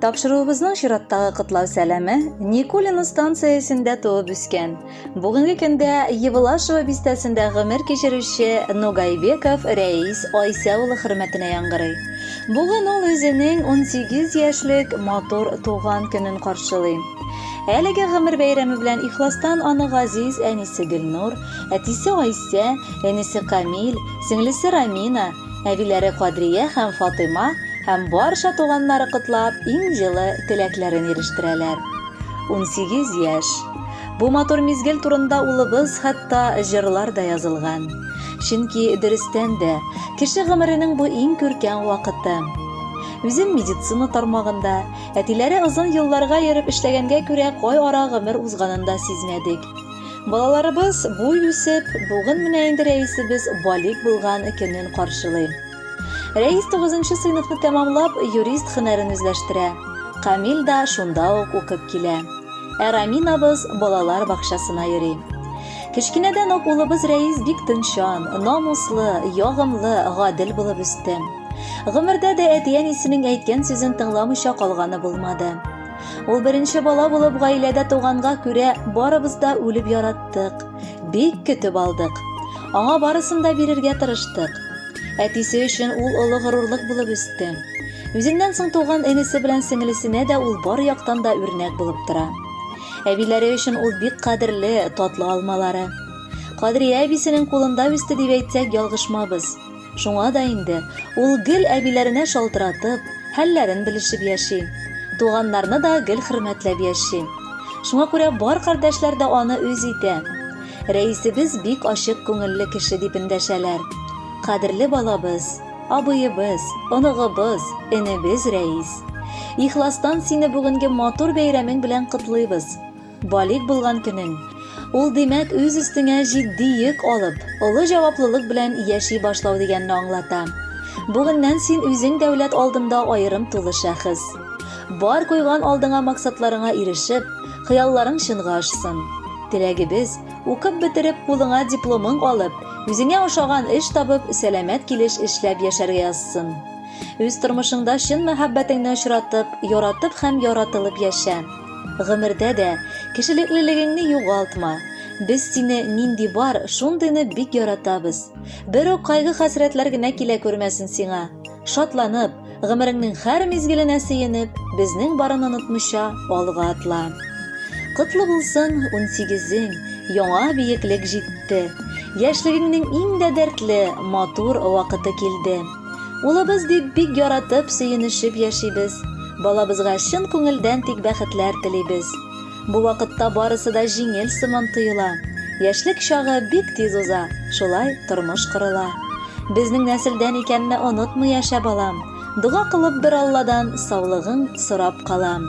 Тапшыруыбызның чираттагы кытлау сәламе Никулино станциясендә туып үскән. Бүгенге көндә Евлашева бистәсендә гомер кичерүче Ногайбеков Рәис Айса улы хөрмәтенә яңгырый. Бүген ул үзенең 18 яшьлек матур туган көнен каршылый. Әлеге гомер бәйрәме белән ихластан аны газиз әнисе Гөлнур, әтисе Айса, әнисе Камил, сеңлесе Рамина, әбиләре Кадрия һәм Фатыйма һәм барша туганнары котлап, иң җылы теләкләрен ирештерәләр. 18 яшь. Бу матур мизгел турында улыбыз хәтта җырлар да язылган. Чөнки дөрестән дә кеше гомеренең бу иң күркәм вакыты. Үзем медицина тармагында, әтиләре озын елларга йөреп эшләгәнгә күрә кай ара гомер узганын да сизмәдек. Балаларыбыз буй үсеп, бүген менә инде рәисебез балик булган көнен каршылый. Рәис 9-нчы сыйныфны тәмамлап, юрист һөнәрен үзләштерә. Камил да шунда ук укып килә. Раминабыз балалар бакчасына йөри. Кечкенәдән үк улыбыз Рәис бик тынчан, намуслы, ягымлы, гадел булып үсте. Гомердә дә әти-әнисенең әйткән сүзен тыңламыйча калганы булмады. Ул беренче бала булып гаиләдә туганга күрә барыбыз да үлеп яраттык. Бик көтеп алдык. Аңа барысын да бирергә тырыштык. Әтисе өчен ул олы горурлык булып үсте. Үзеннән соң туган энесе белән сеңлесенә дә ул бар яктан да үрнәк булып тора. Әбиләре өчен ул бик кадерле, татлы алмалары. Кадрия әбисенең кулында үсте дип әйтсәк ялгышмабыз. Шуңа да инде ул гел әбиләренә шалтыратып, хәлләрен белешеп яши. Туганнарны да гел хөрмәтләп яши. Шуңа күрә бар кардәшләр дә аны үз итә. Рәисебез бик ачык күңелле кеше дип эндәшәләр. Кадерле балабыз, абыебыз, оныгыбыз, энебез Рәис. Ихластан сине бүгенге матур бәйрәмең белән котлыйбыз. Балик булган көнең. Ул димәк үз өстеңә җитди йөк алып, олы җаваплылык белән яши башлау дигәнне аңлата. Бүгеннән син үзең дәүләт алдында аерым тулы шәхес. Бар куйган алдыңа максатларыңа ирешеп, хыялларың чынга ашсын. Теләгебез, укып бетереп кулыңа дипломың алып, үзеңә ошаган эш табып, сәламәт килеш эшләп яшәргә язсын. Үз тормышыңда чын мәхәббәтеңне очратып, яратып һәм яратылып яшә. Гомердә дә кешелеклелегеңне югалтма. Без сине нинди бар, шундыйны бик яратабыз. Бер үк кайгы-хәсрәтләр генә килә күрмәсен сиңа. Шатланып, гомереңнең һәр мизгеленә сөенеп, безнең барын онытмыйча алга атла. Котлы булсын 18-ң, яңа биеклек җитте. Яшьлегеңнең иң дә дәртле, матур вакыты килде. Улыбыз дип бик яратып, сөенешеп яшибез. Балабызга чын күңелдән тик бәхетләр телибез. Бу вакытта барысы да җиңел сыман тоела. Яшьлек чагы бик тиз уза, шулай тормыш корыла. Безнең нәселдән икәнне онытмый яшә балам. Дуга кылып бер Алладан саулыгың сорап калам.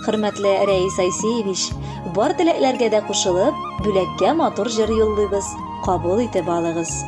Хөрмәтле Рәис Айсеевич, бар теләкләргә дә кушылып, бүләккә матур җыр юллыйбыз. Кабул итеп алыгыз.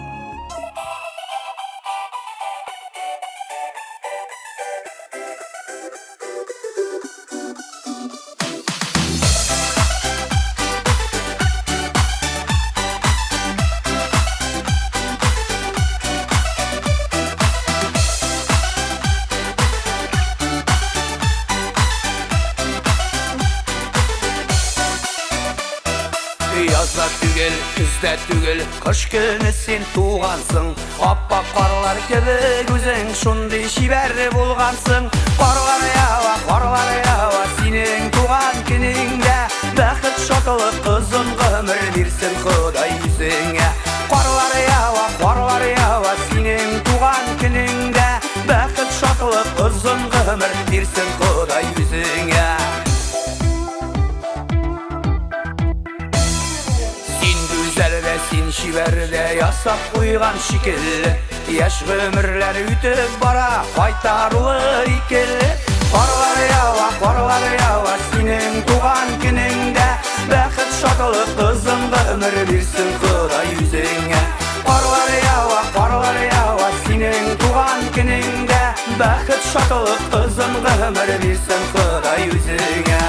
Язда түгел, күздә түгел, кыш көне син тугансың. Аппак карлар кебек үзең шундый чибәр булгансың. Карлар ява, синең туган көнеңдә бәхет шатлык озын гомер бирсен Ходай үзеңә. Карлар ява, синең туган көнеңдә бәхет шатлык озын гомер бирсен Ходай үзеңә. Син шибәрдә ясап куйган шикелле, яшь гомерләр үтеп бара, кайтарлы икелле. Карлар ява, синең туган көнеңдә бәхет шатлык озын гомер бирсен Ходай үзеңә. Карлар ява, синең туган көнеңдә бәхет шатлык озын гомер бирсен Ходай үзеңә.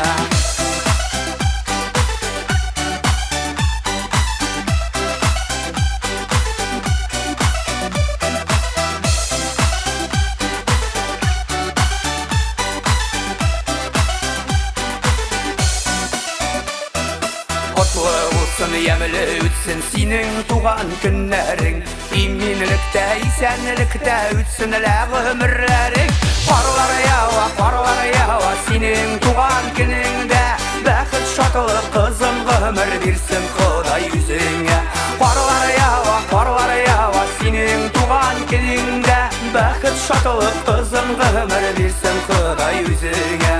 бүтін сенің туған күннәрің. Иминлікте, исәнлікте үтсін өмірлерің. Қарлар яуа, сенің туған күніңді. Бәхіт шатылы қызым ғұмыр берсін Құдай өзіңе. Қарлар яуа, сенің туған күніңді. Бәхіт шатылы қызым ғұмыр берсін Құдай өзіңе.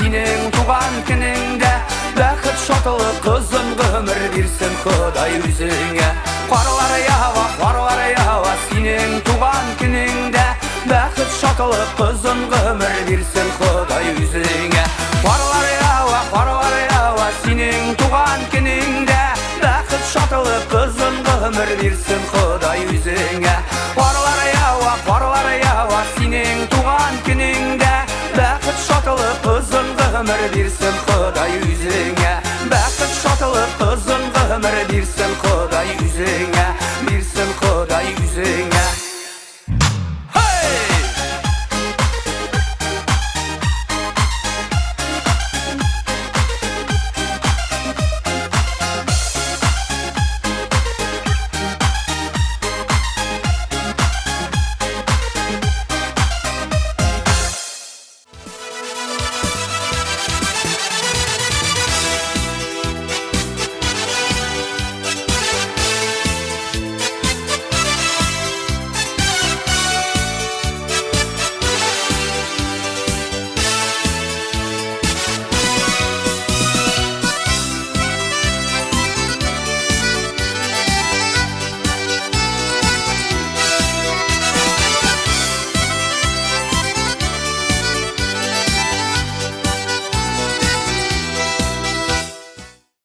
Сенің туған күніңді. Бәхіт шатылы қызым ғұмыр берсін Құдай өзіңе. Қарлар яуа, сенің туған күніңді. Бәхіт шатылы қызым ғұмыр берсін Құдай өзіңе. Қарлар яуа, сенің туған күніңді. Бәхіт шатылы қызым ғұмыр берсін Құдай өзіңе. Қарлар яуа, сенің туған күніңді. Бәхіт шатылы қызым ғұмыр берсін Құдай өзіңе. Бәхіт шатылы қызым ғұмыр берсін